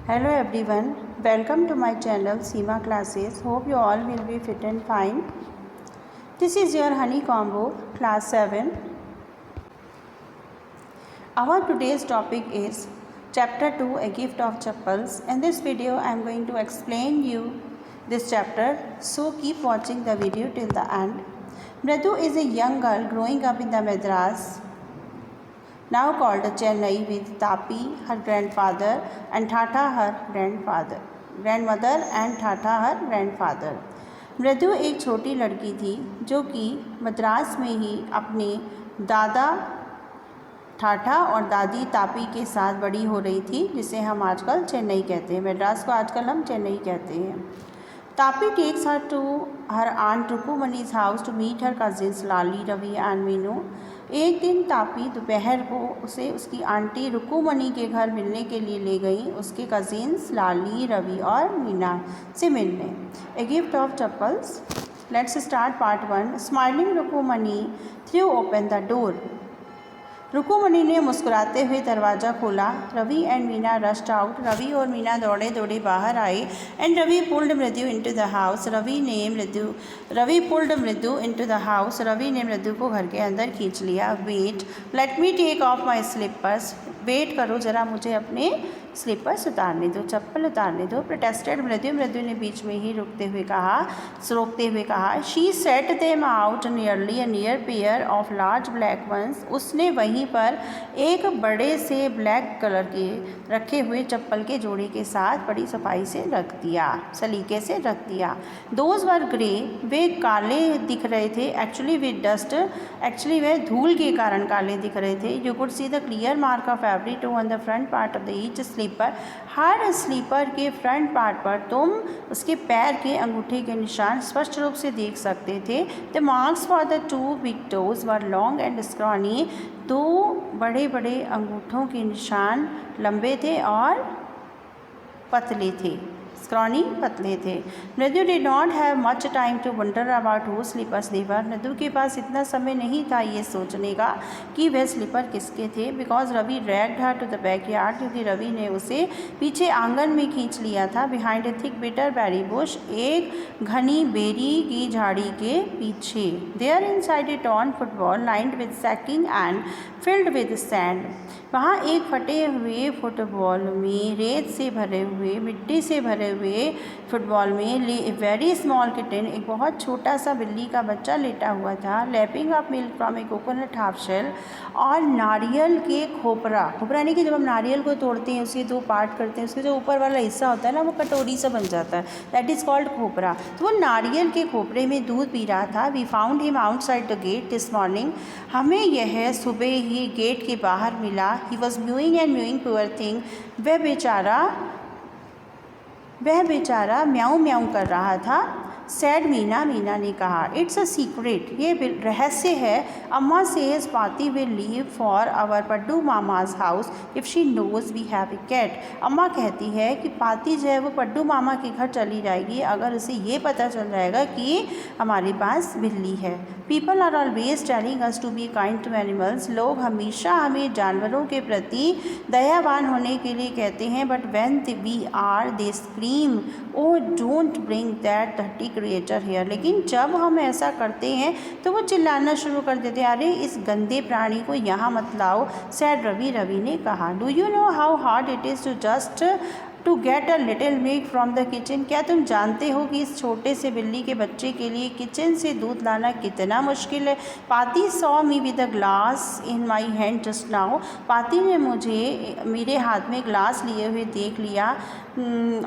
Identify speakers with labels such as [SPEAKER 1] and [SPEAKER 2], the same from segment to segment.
[SPEAKER 1] Hello everyone, welcome to my channel Seema Classes. Hope you all will be fit and fine. This is your honey combo class 7. Our today's topic is chapter 2, a gift of chappals. In this video I am going to explain you this chapter, so keep watching the video till the end. Mridu is a young girl growing up in the Madras, now called Chennai, with Tapi, her grandfather, and Tata, her grandmother and Tata, her grandfather. मृदु एक छोटी लड़की थी जो कि मद्रास में ही अपने दादा ठाठा और दादी तापी के साथ बड़ी हो रही थी, जिसे हम आजकल चेन्नई कहते हैं। मद्रास को आजकल हम चेन्नई कहते हैं। Tapi takes her to her aunt Rukmini's house to meet her cousins Lali, Ravi and Meenu. एक दिन तापी दोपहर को उसे उसकी आंटी रुकुमनी के घर मिलने के लिए ले गई, उसके कजिन्स लाली, रवि और मीना से मिलने। A gift of chappals. Let's start part 1। Smiling Rukmini threw open the door. Rukmini ने मुस्कुराते हुए दरवाज़ा खोला। Ravi and Meena rushed out. Ravi और मीना दौड़े दौड़े बाहर आए। And Ravi pulled Mridu into the house. Ravi pulled Mridu into the house. Ravi ने मृदु को घर के अंदर खींच लिया। Wait, let me take off my slippers. Wait करो, ज़रा मुझे अपने स्लीपर्स उतारने दो, चप्पल उतारने दो। प्रोटेस्टेड मृदु। मृदु ने बीच में ही रोकते हुए कहा she set them out nearly a near pair of large black ones. उसने वहीं पर एक बड़े से ब्लैक कलर के रखे हुए चप्पल के जोड़े के साथ बड़ी सफाई से रख दिया, सलीके से रख दिया। दोज वर ग्रे, वे काले दिख रहे थे। एक्चुअली विद डस्ट, एक्चुअली वे धूल के कारण काले दिख रहे थे। You could see the clear mark of every toe on the front part of the each slipper. हर स्लीपर के फ्रंट पार्ट पर तुम उसके पैर के अंगूठे के निशान स्पष्ट रूप से देख सकते थे। The marks for the two big toes were long and scrawny. दो बड़े बड़े अंगूठों के निशान लंबे थे और पतले थे, स्क्रॉनी पतले थे। Mridu did not have much time to wonder about who slippers they were. Mridu के पास इतना समय नहीं था ये सोचने का कि वह स्लीपर किसके थे। Because Ravi dragged her to the backyard, क्योंकि रवि ने उसे पीछे आंगन में खींच लिया था। Behind a thick bitter berry bush, एक घनी बेरी की झाड़ी के पीछे। There inside a torn football lined with sacking and filled with sand. वहाँ एक फटे हुए फुटबॉल में, रेत से भरे हुए, मिट्टी से भरे हुए फुटबॉल में वेरी स्मॉल किटन, एक बहुत छोटा सा बिल्ली का बच्चा लेटा हुआ था। Lapping up milk from a coconut half shell, और नारियल के खोपरा यानी कि जब हम नारियल को तोड़ते हैं, उसके दो पार्ट करते हैं, उसके जो ऊपर वाला हिस्सा होता है ना, वो कटोरी सा बन जाता है, दैट इज़ कॉल्ड खोपरा। तो वो नारियल के खोपरे में दूध पी रहा था। We found him outside the gate this morning. हमें यह सुबह ही गेट के बाहर मिला। He was mewing and mewing, poor thing. वह बेचारा म्याऊं म्याऊं कर रहा था। सैड मीना, मीना ने कहा। इट्स अ सीक्रेट, ये रहस्य है। Amma says Paati will leave for our Paddu mama's house if she knows we have a cat. Amma कहती है कि पाती जो है वो पड्डू मामा के घर चली जाएगी अगर उसे ये पता चल जाएगा कि हमारे पास बिल्ली है। People are always telling us to be kind to animals. लोग हमेशा हमें जानवरों के प्रति दयावान होने के लिए कहते हैं, but when we are they scream, oh don't bring that dirty creature here. लेकिन जब हम ऐसा करते हैं तो वो चिल्लाना शुरू कर देते हैं, अरे इस गंदे प्राणी को यहाँ मत लाओ। सैड रवि, रवि ने कहा। Do you know how hard it is to get a little milk from the kitchen. क्या तुम जानते हो कि इस छोटे से बिल्ली के बच्चे के लिए किचन से दूध लाना कितना मुश्किल है। पाती saw me with a glass in my hand just now. पाती ने मुझे मेरे हाथ में ग्लास लिए हुए देख लिया,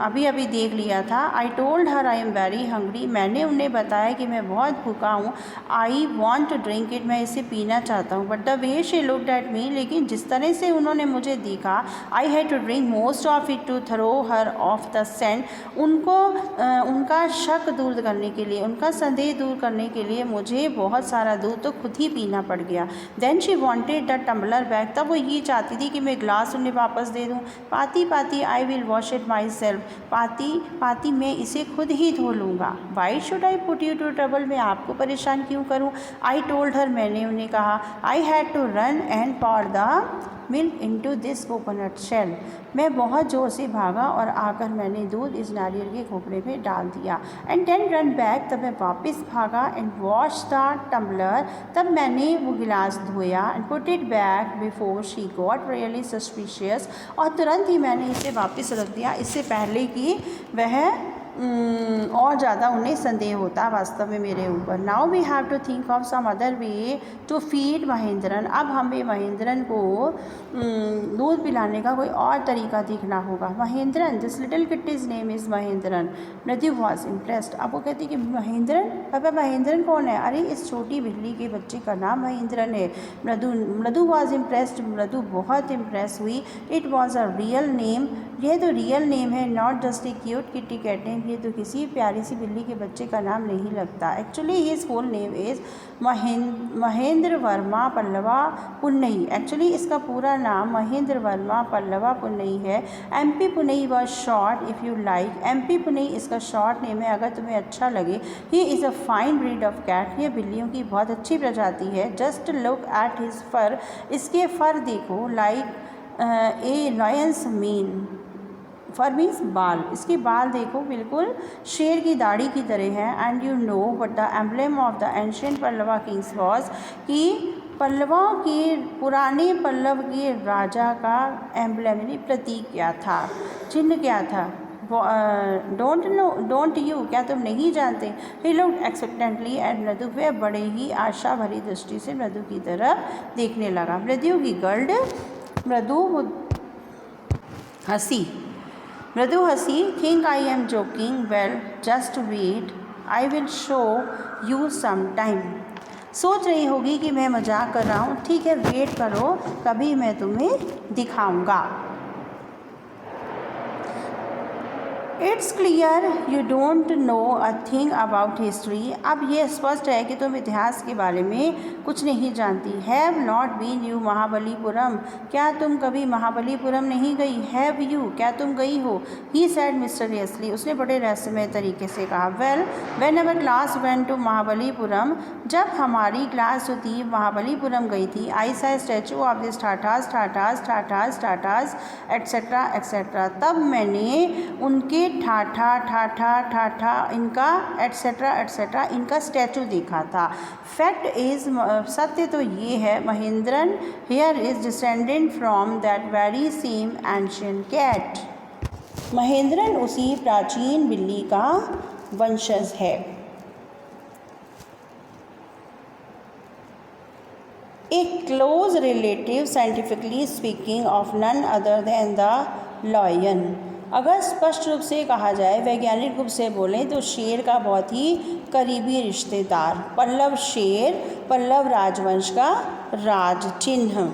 [SPEAKER 1] अभी अभी देख लिया था। I told her I am very hungry. मैंने उन्हें बताया कि मैं बहुत भूखा हूँ। I want to drink it, मैं इसे पीना चाहता हूँ। But the way she looked at me, लेकिन जिस तरह से उन्होंने मुझे देखा, I had to drink most of it to throw her off the scent. उनका शक दूर करने के लिए, उनका संदेह दूर करने के लिए मुझे बहुत सारा दूध तो खुद ही पीना पड़ गया। Then she wanted the tumbler back, तब वो ये चाहती थी कि मैं ग्लास उन्हें वापस दे दूँ। Paati I will wash it myself. Paati मैं इसे खुद ही धो लूँगा। Why should I put you to trouble, मैं आपको परेशान क्यों करूँ। आई टोल्ड हर, मैंने उन्हें कहा। I had to run and pour the milk into this coconut shell. मैं बहुत ज़ोर से भागा और आकर मैंने दूध इस नारियल के खोपड़े में डाल दिया। एंड देन रन बैक, तब मैं वापस भागा। एंड वॉश द टम्बलर, तब मैंने वो गिलास धोया। And put it back before she got really suspicious, और तुरंत ही मैंने इसे वापस रख दिया, इससे पहले कि वह और ज़्यादा उन्हें संदेह होता वास्तव में मेरे ऊपर। Now we have to think of some other way to feed Mahendran. अब हमें महेंद्रन को दूध पिलाने का कोई और तरीका देखना होगा। Mahendran, this little kitty's name is Mahendran. Mridu was impressed. अब वो कहती कि महेंद्रन, पापा महेंद्रन कौन है? अरे इस छोटी बिल्ली के बच्चे का नाम महेंद्रन है। मृदु वॉज इम्प्रेस्ड, मृदु बहुत इम्प्रेस हुई। It was a real name, यह तो रियल नेम है, not just a cute kitty cat name. ये तो किसी प्यारी सी बिल्ली के बच्चे का नाम नहीं लगता। Actually his full name is Mahendra Varma Pallava Punnai. Actually इसका पूरा नाम महेंद्र वर्मा पल्लवा पुन्नई है। MP Punnai was short if you like. MP Punnai इसका शॉर्ट नेम है, अगर तुम्हें अच्छा लगे। He is a fine breed of cat, ये बिल्लियों की बहुत अच्छी प्रजाति है। Just look at his fur, इसके फर देखो। Like a lion's mane, fur means बाल, इसके बाल देखो बिल्कुल शेर की दाढ़ी की तरह है। And you know what the emblem of the ancient Pallava Kings was, कि पल्लवाओं के पुराने पल्लव के राजा का एम्ब्लेम यानी प्रतीक क्या था, चिन्ह क्या था? डोंट यू, क्या तुम नहीं जानते? ही लुक्ड एक्सपेक्टेंटली एट मृदु, वह बड़े ही आशा भरी दृष्टि से मृदु की तरफ देखने लगा। मृदु की गर्ड, मृदु हंसी। Think I am joking, well just wait, I will show you some time. सोच रही होगी कि मैं मजाक कर रहा हूँ, ठीक है वेट करो, कभी मैं तुम्हें दिखाऊंगा। It's clear you don't know a thing about history. अब ये स्पष्ट है कि तुम इतिहास के बारे में कुछ नहीं जानती। Have not been you Mahabalipuram, क्या तुम कभी महाबलीपुरम नहीं गई? हैव यू, क्या तुम गई हो? ही सैड मिस्टीरियसली, उसने बड़े रहस्यमय तरीके से कहा। Well when our class went to Mahabalipuram, जब हमारी क्लास जो थी महाबलीपुरम गई थी। आई सा statue of this Tatas etcetera etcetera, तब मैंने उनके ठाठा इनका एट्सेट्रा इनका स्टैचू देखा था। फैक्ट इज़, सत्य तो ये है, Mahendran here is descendant from that very same ancient cat. Mahendran उसी प्राचीन बिल्ली का वंशज है। A close relative, scientifically speaking, of none other than the lion। अगर स्पष्ट रूप से कहा जाए, वैज्ञानिक रूप से बोलें तो शेर का बहुत ही करीबी रिश्तेदार, पल्लव शेर, पल्लव राजवंश का राज चिन्ह।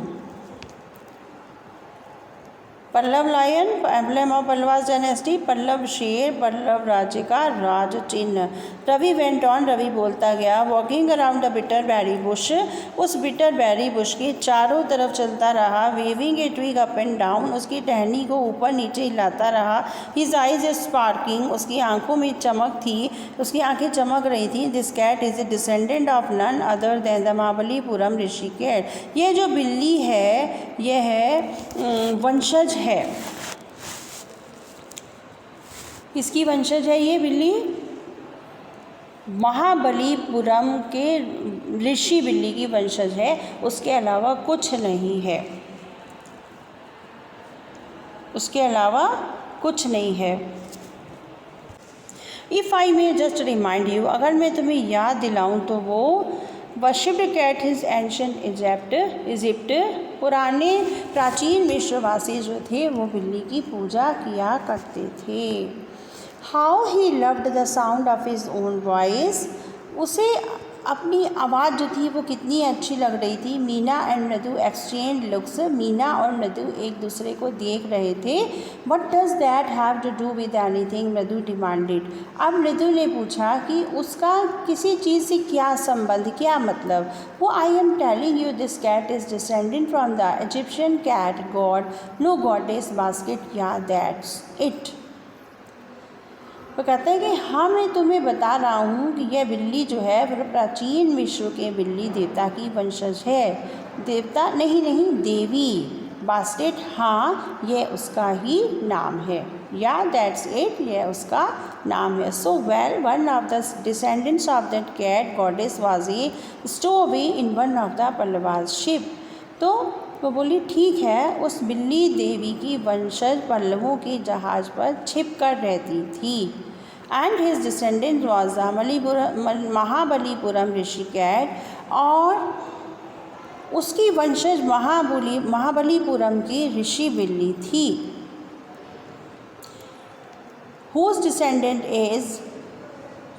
[SPEAKER 1] Pallava lion, emblem of Pallavas dynasty, Pallava शेर, पल्लव राज्य का राज चिन्ह। रवि वेंट ऑन, रवि बोलता गया। Walking around the bitter berry bush, उस बिटर बेरी बुश के चारों तरफ चलता रहा। Waving a twig up and down, उसकी टहनी को ऊपर नीचे हिलाता रहा। हिज आइज स्पार्किंग, उसकी आंखों में चमक थी, उसकी आंखें चमक रही थी। This cat is a descendant of none other than the Mahabalipuram rishi cat. यह जो बिल्ली है यह वंशज है, किसकी वंशज है ये बिल्ली? महाबलीपुरम के ऋषि बिल्ली की वंशज है, उसके अलावा कुछ नहीं है, उसके अलावा कुछ नहीं है। If I may just remind you, अगर मैं तुम्हें याद दिलाऊं तो वो worshipped cat is ancient Egypt, पुराने प्राचीन मिस्रवासी जो थे वो बिल्ली की पूजा किया करते थे। How he loved the sound of his own voice, उसे अपनी आवाज़ जो थी वो कितनी अच्छी लग रही थी। Meena and Mridu exchange looks, Meena और मृदु एक दूसरे को देख रहे थे। What does that have to do with anything, Mridu demanded. अब मृदु ने पूछा कि उसका किसी चीज़ से क्या संबंध, क्या मतलब। वो I am telling you this cat is descendant from the Egyptian cat god no goddess basket, yeah that's it. वो कहते हैं कि हाँ मैं तुम्हें बता रहा हूँ कि यह बिल्ली जो है वह प्राचीन मिस्र के बिल्ली देवता की वंशज है। देवता नहीं, देवी, बास्केट, हाँ ये उसका ही नाम है, या दैट्स इट, ये उसका नाम है. So well one of the descendants of that cat goddess was a stowaway in one of the Pallavas ship. तो वो बोली ठीक है, उस बिल्ली देवी की वंशज पल्लवों के जहाज़ पर छिप कर रहती थी. And his descendant was Mahabalipuram rishi cat, और उसकी वंशज महाबलीपुरम की ऋषि बिल्ली थी. Whose descendant is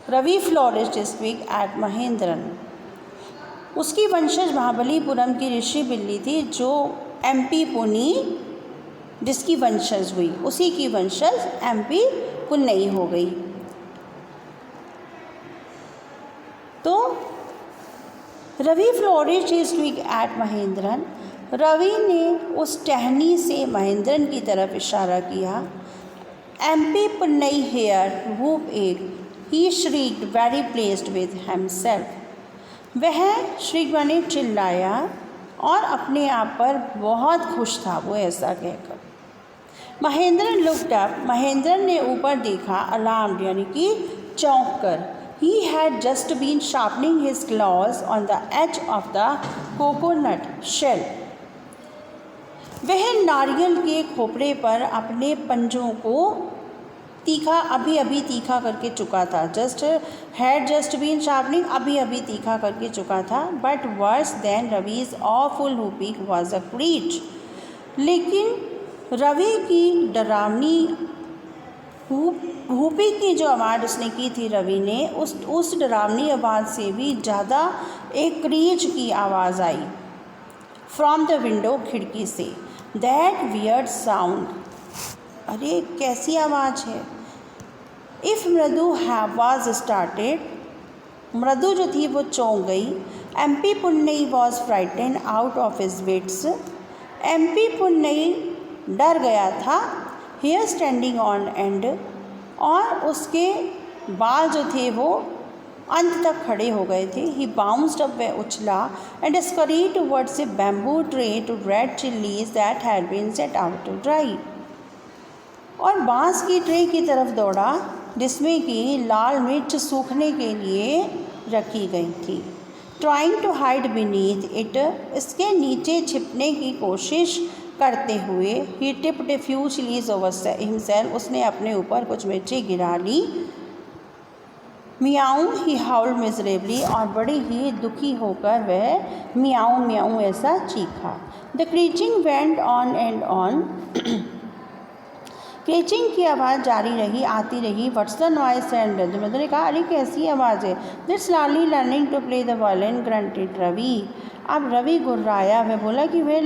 [SPEAKER 1] Ravi florist district at Mahendran. उसकी वंशज महाबलीपुरम की ऋषि बिल्ली थी जो MP पुनी जिसकी वंशज हुई, उसी की वंशज MP पुन्नई हो गई. तो Ravi flourish district at Mahendran, Ravi ने उस टहनी से महेंद्रन की तरफ इशारा किया. MP पुन्नई हेयर वूप एग, he shrieked very pleased with himself. वह श्रीक ने चिल्लाया और अपने आप पर बहुत खुश था वो ऐसा कहकर. महेंद्रन लुक्ड अप, महेंद्रन ने ऊपर देखा. अलार्म्ड यानी कि चौंक कर. He had just been sharpening his claws on the edge of the coconut shell. वह नारियल के खोपड़े पर अपने पंजों को अभी तीखा करके चुका था. जस्ट बीन शार्पनिंग, अभी तीखा करके चुका था. But worse than Ravi's awful whooping was a screech. लेकिन रवि की डरावनी हुपी की जो आवाज़ उसने की थी रवि ने, उस डरावनी आवाज़ से भी ज़्यादा एक क्रीच की आवाज़ आई फ्रॉम द विंडो, खिड़की से. दैट वियर्ड साउंड, अरे कैसी आवाज़ है. इफ़ मृदु वाज स्टार्टेड, मृदु जो थी वो चौंक गई. MP Punnai was frightened out of his wits, MP Punnai डर गया था. हेयर स्टैंडिंग ऑन एंड, और उसके बाल जो थे वो अंत तक खड़े हो गए थे. ही बाउंस्ड अप, वह उछला. And scurried towards a bamboo tray to red chillies that had been set out to dry. और बांस की ट्रे की तरफ दौड़ा जिसमें कि लाल मिर्च सूखने के लिए रखी गई थी. Trying to hide beneath it, इसके नीचे छिपने की कोशिश करते हुए. He tipped few chillies over himself, उसने अपने ऊपर कुछ मिर्ची गिरा ली. मियाऊं, ही हाउल्ड मिजरेबली, और बड़ी ही दुखी होकर वह मियाऊं मियाऊं ऐसा चीखा. The screeching went on and on, screeching की आवाज़ जारी रही, आती रही. व्हाट्स द नॉइस एंड मृदु ने कहा, अरे कैसी आवाज़ है. That's Lali learning to play the violin, grunted Ravi. अब रवि गुर्राया, वह बोला कि वह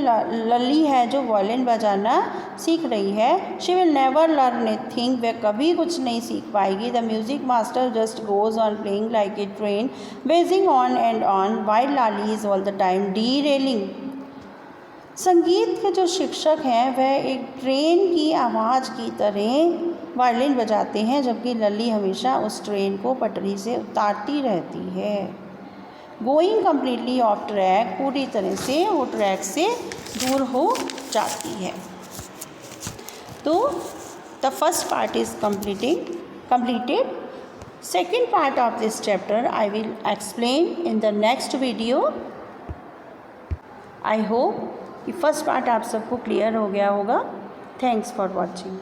[SPEAKER 1] लली है जो वायलिन बजाना सीख रही है. She will never learn anything, वह कभी कुछ नहीं सीख पाएगी. The music master just goes on playing like a train, Beijing on and on while Lali is all the time derailing. संगीत के जो शिक्षक हैं वह एक ट्रेन की आवाज़ की तरह वायलिन बजाते हैं, जबकि लली हमेशा उस ट्रेन को पटरी से उतारती रहती है. गोइंग कम्प्लीटली ऑफ ट्रैक, पूरी तरह से वो ट्रैक से दूर हो जाती है. तो the first part is completed. Second part of this chapter I will explain in the next video. I hope कि फर्स्ट पार्ट आप सबको क्लियर हो गया होगा. Thanks for watching.